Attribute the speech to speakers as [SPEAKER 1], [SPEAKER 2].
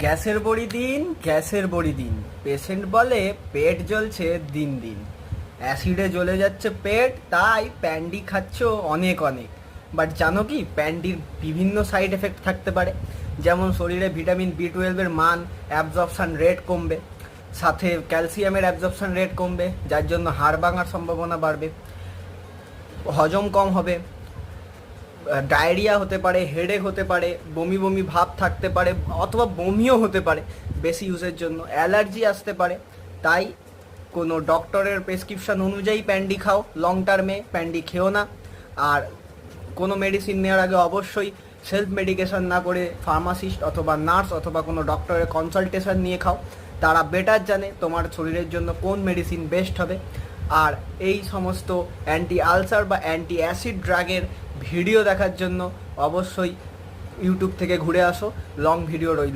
[SPEAKER 1] গ্যাসের বড়ি দিন পেশেন্ট বলে পেট জ্বলছে দিন দিন, অ্যাসিডে জ্বলে যাচ্ছে পেট, তাই প্যান্ডি খাচ্ছ অনেক অনেক। বাট জানো কি, প্যান্ডির বিভিন্ন সাইড এফেক্ট থাকতে পারে। যেমন শরীরে ভিটামিন বি12-এর মান, অ্যাবজর্পশন রেট কমবে, সাথে ক্যালসিয়ামের অ্যাবজর্পশন রেট কমবে, যার জন্য হাড় ভাঙার সম্ভাবনা বাড়বে, হজম কম হবে, ডায়রিয়া হতে পারে, হেডেক হতে পারে, বমি বমি ভাব থাকতে পারে, অথবা বমিও হতে পারে বেশি ইউজের জন্য, অ্যালার্জি আসতে পারে। তাই কোনো ডক্টরের প্রেসক্রিপশন অনুযায়ী প্যান্ডি খাও, লং টার্মে প্যান্ডি খেও না। আর কোনো মেডিসিন নেওয়ার আগে অবশ্যই সেলফ মেডিকেশন না করে ফার্মাসিস্ট অথবা নার্স অথবা কোনো ডক্টরের কনসালটেশন নিয়ে খাও। তারা বেটার জানে তোমার শরীরের জন্য কোন মেডিসিন বেস্ট হবে। আর এই সমস্ত অ্যান্টি আলসার বা অ্যান্টি অ্যাসিড ড্রাগের ভিডিও দেখার জন্য অবশ্যই ইউটিউব থেকে ঘুরে আসো, লং ভিডিও রইল।